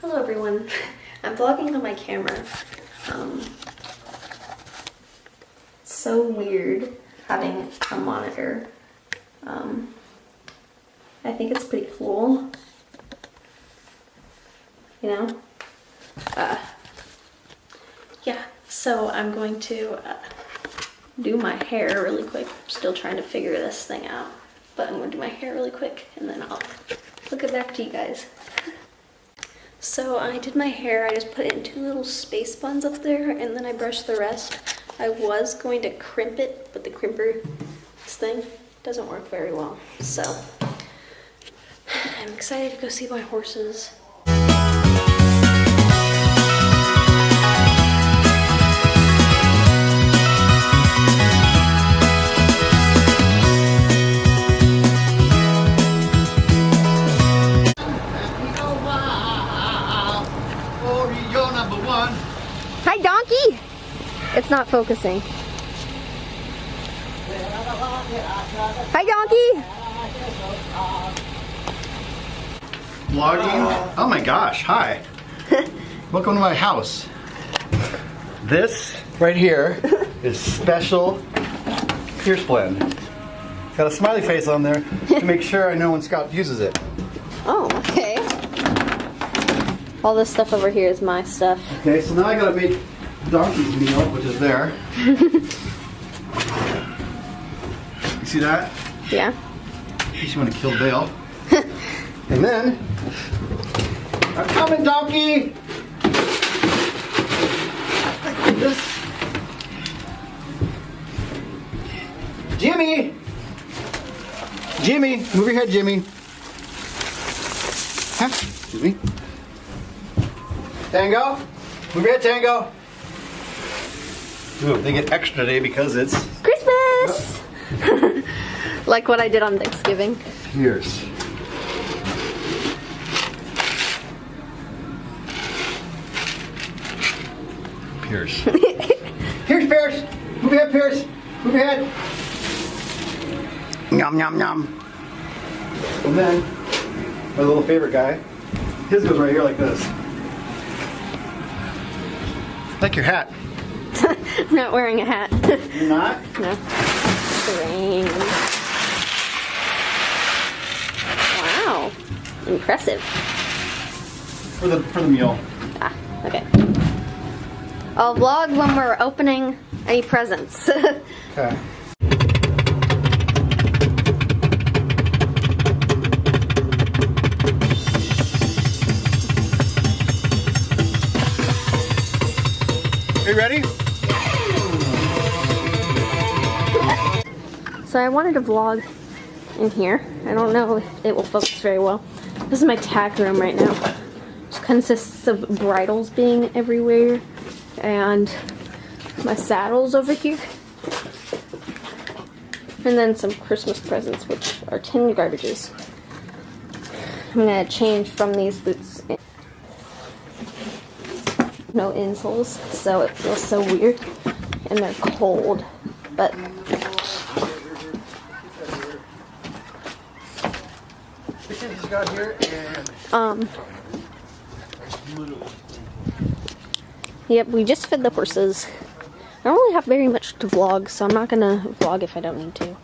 Hello everyone. I'm vlogging on my camera. It's so weird having a monitor. I think it's pretty cool. You know? Yeah, so I'm going to do my hair really quick. I'm still trying to figure this thing out. But I'm going to do my hair really quick and then I'll get back to you guys. So I did my hair, I just put it in two little space buns up there and then I brushed the rest. I was going to crimp it, but the crimper, this thing, doesn't work very well. So I'm excited to go see my horses. Hi, donkey! It's not focusing. Hi, donkey! Vlogging? Oh my gosh, hi. Welcome to my house. This right here is special Pierce blend. Got a smiley face on there to make sure I know when Scout uses it. Oh, okay. All this stuff over here is my stuff. Okay, so now I gotta make donkey's meal, which is there. You see that? Yeah. In case you want to kill Dale. And then, I'm coming, donkey! This. Jimmy! Jimmy! Move your head, Jimmy. Huh? Excuse me. Tango? Move your head, Tango. Ooh, they get extra today because it's Christmas! Like what I did on Thanksgiving. Pierce. Pierce. Here's Pierce! Move your head, Pierce! Move your head! Yum, yum, yum. And then, my little favorite guy, his goes right here like this. Like your hat. I'm not wearing a hat. You're not? No. Strange. Wow. Impressive. For the meal. Ah, okay. I'll vlog when we're opening any presents. Okay. Are you ready? So I wanted to vlog in here. I don't know if it will focus very well. This is my tack room right now. It consists of bridles being everywhere and my saddles over here. And then some Christmas presents, which are tin garbages. I'm gonna change from these boots. No insoles, so it feels so weird. And they're cold, but Got here and yep, we just fed the horses. I don't really have very much to vlog, so I'm not gonna vlog if I don't need to.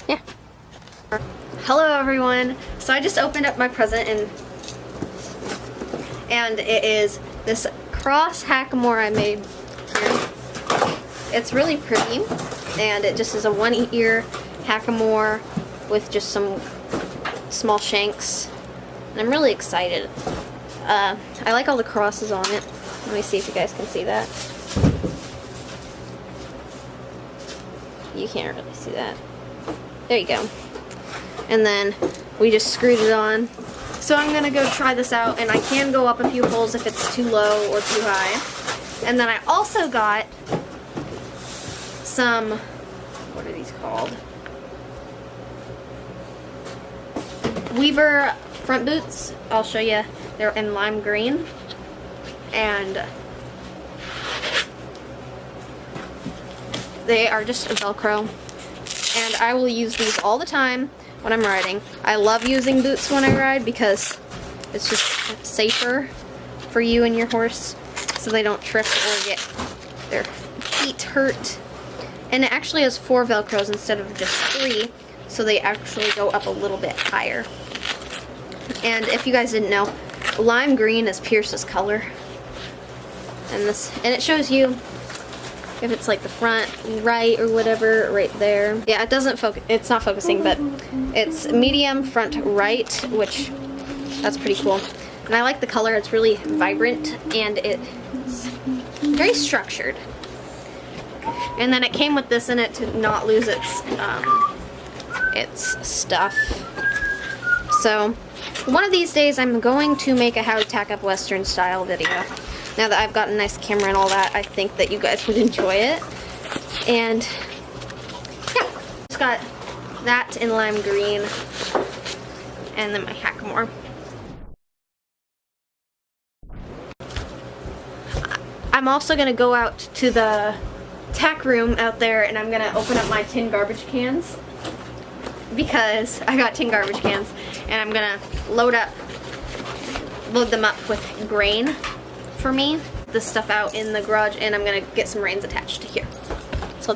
Yeah. Hello everyone. So I just opened up my present and it is this cross hackamore I made here. It's really pretty. And it just is a one-ear hackamore with just some small shanks. And I'm really excited. I like all the crosses on it. Let me see if you guys can see that. You can't really see that. There you go. And then we just screwed it on. So I'm gonna go try this out, and I can go up a few holes if it's too low or too high. And then I also got some, what are these called? Weaver front boots. I'll show you. They're in lime green. And they are just a Velcro. And I will use these all the time when I'm riding. I love using boots when I ride because it's just safer for you and your horse so they don't trip or get their feet hurt. And it actually has 4 Velcros instead of just 3, so they actually go up a little bit higher. And if you guys didn't know, lime green is Pierce's color. And it shows you if it's like the front right or whatever right there. Yeah, it doesn't focus, it's not focusing, but it's medium front right, which that's pretty cool. And I like the color, it's really vibrant and it's very structured. And then it came with this in it to not lose its stuff. So one of these days I'm going to make a how to tack up Western style video. Now that I've got a nice camera and all that, I think that you guys would enjoy it. And yeah, just got that in lime green and then my hackamore. I'm also gonna go out to the tack room out there and I'm gonna open up my tin garbage cans because I got tin garbage cans and I'm gonna load them up with grain for me. This stuff out in the garage and I'm gonna get some reins attached to here. So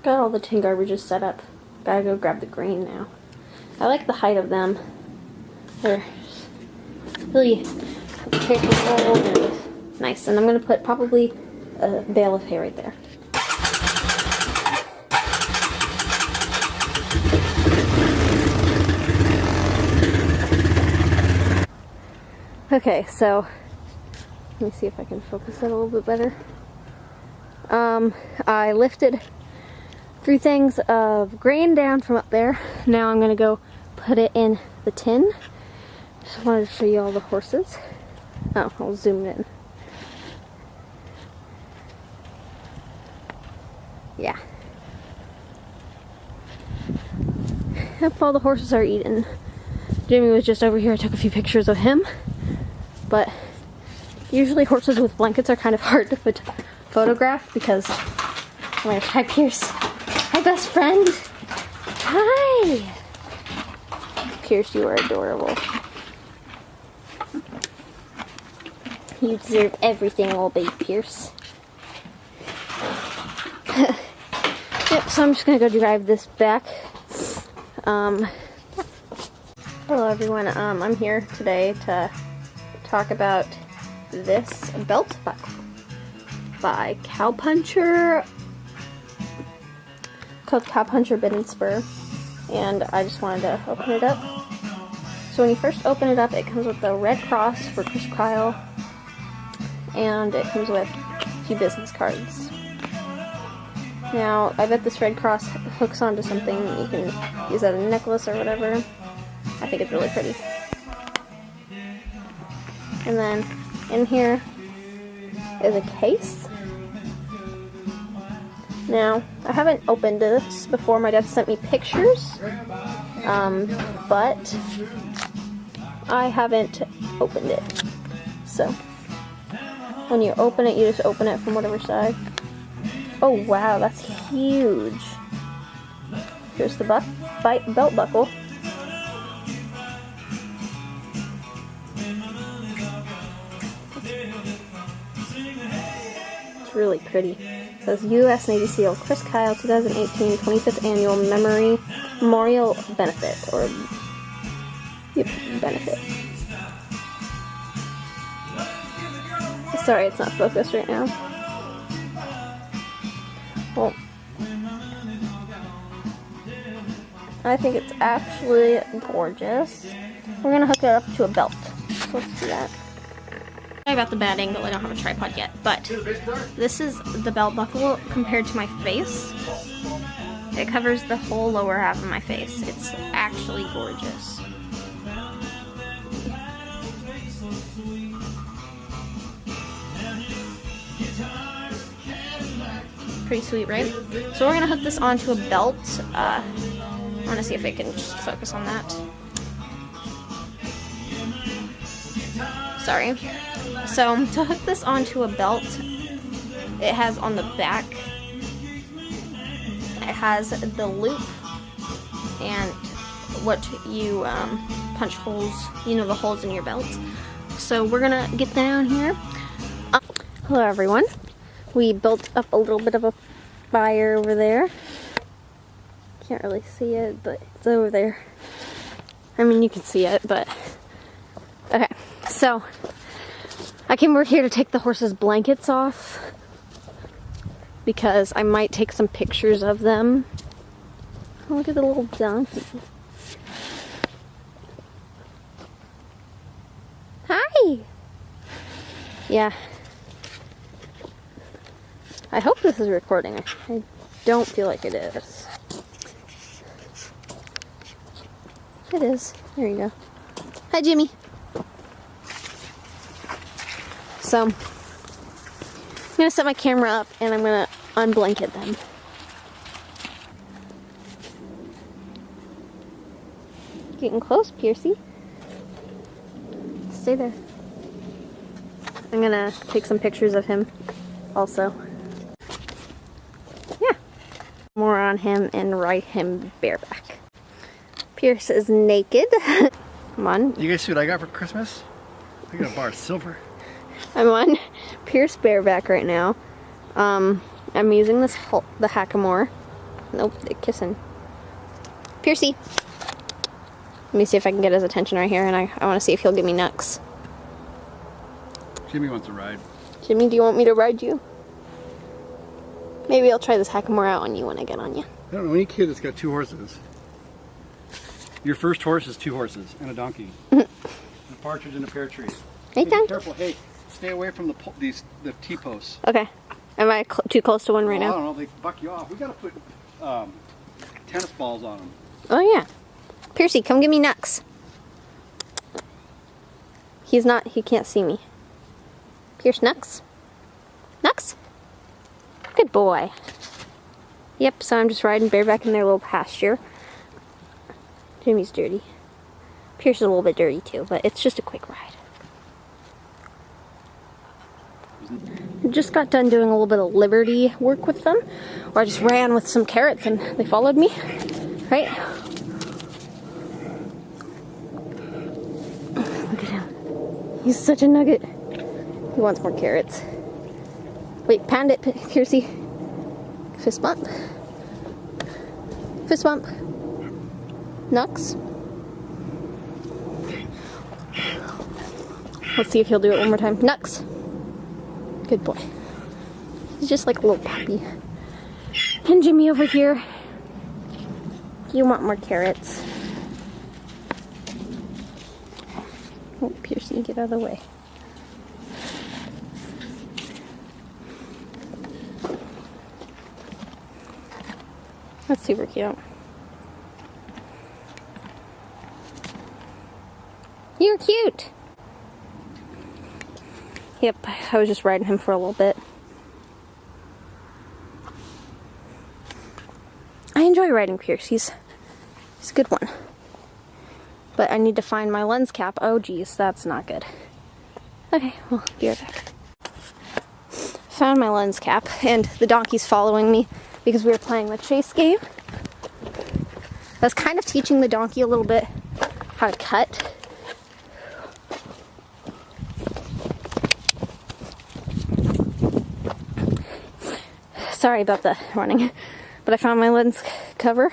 got all the tin garbages set up. Gotta go grab the grain now. I like the height of them. They're really capable and nice. And I'm gonna put probably a bale of hay right there. Okay, so let me see if I can focus it a little bit better. I lifted 3 things of grain down from up there. Now I'm gonna go put it in the tin. Just wanted to show you all the horses. Oh, I'll zoom in. Yeah. Yep, all the horses are eating. Jimmy was just over here. I took a few pictures of him. But usually horses with blankets are kind of hard to photograph because, oh my gosh, hi Pierce. Hi best friend. Hi. Pierce, you are adorable. You deserve everything, little baby Pierce. Yep, so I'm just gonna go drive this back. Hello everyone, I'm here today to talk about this belt buckle by Cowpuncher, called Cowpuncher Bit and Spur, and I just wanted to open it up. So when you first open it up, it comes with the red cross for Chris Kyle, and it comes with a few business cards. Now, I bet this red cross hooks onto something. You can use that as a necklace or whatever. I think it's really pretty. And then in here is a case. Now, I haven't opened this before. My dad sent me pictures, but I haven't opened it. So, when you open it, you just open it from whatever side. Oh wow, that's huge. Here's the belt buckle. It's really pretty. It says U.S. Navy SEAL Chris Kyle 2018 25th Annual Memorial Benefit, or benefit. Sorry, it's not focused right now. Well, I think it's actually gorgeous. We're gonna hook it up to a belt. So let's do that. Sorry about the bad angle, I don't have a tripod yet, but this is the belt buckle compared to my face. It covers the whole lower half of my face. It's actually gorgeous. Pretty sweet, right? So we're gonna hook this onto a belt. I wanna see if I can just focus on that. Sorry. So to hook this onto a belt, it has on the back, it has the loop and what you punch holes, you know, the holes in your belt. So we're gonna get down here. Hello everyone. We built up a little bit of a fire over there. Can't really see it, but it's over there. I mean, you can see it, but okay. So I came over here to take the horses' blankets off because I might take some pictures of them. Oh, look at the little donkey. Hi! Yeah. I hope this is recording. I don't feel like it is. It is. There you go. Hi, Jimmy. So, I'm gonna set my camera up and I'm gonna unblanket them. Getting close, Piercy. Stay there. I'm gonna take some pictures of him also. Yeah. More on him and ride him bareback. Pierce is naked. Come on. You guys see what I got for Christmas? I got a bar of silver. I'm on Pierce bareback right now. I'm using the hackamore. Nope, they're kissing. Piercy. Let me see if I can get his attention right here, and I want to see if he'll give me nucks. Jimmy wants to ride. Jimmy, do you want me to ride you? Maybe I'll try this hackamore out on you when I get on you. I don't know any kid that's got 2 horses. Your first horse is 2 horses and a donkey. A partridge and a pear tree. Hey, Be donkey. careful. Hey, stay away from the T-posts. Okay. Am I too close to one right I now? don't know. They buck you off. We gotta put tennis balls on them. Oh, yeah. Piercy, come give me nucks. He can't see me. Pierce, nucks? Nucks? Good boy. Yep, so I'm just riding bareback in their little pasture. Jimmy's dirty. Pierce is a little bit dirty too, but it's just a quick ride. Just got done doing a little bit of liberty work with them, where I just ran with some carrots and they followed me, right? Look at him. He's such a nugget. He wants more carrots. Wait, pound it, Piercy. Fist bump. Fist bump. Nucks. Let's see if he'll do it one more time. Nucks. Good boy. He's just like a little puppy. And Jimmy over here. You want more carrots. Oh, Piercy, get out of the way. That's super cute. You're cute! Yep, I was just riding him for a little bit. I enjoy riding Pierce. He's a good one. But I need to find my lens cap. Oh geez, that's not good. Okay, well, be right back. Found my lens cap, and the donkey's following me because we were playing the chase game. I was kind of teaching the donkey a little bit how to cut. Sorry about the running, but I found my lens cover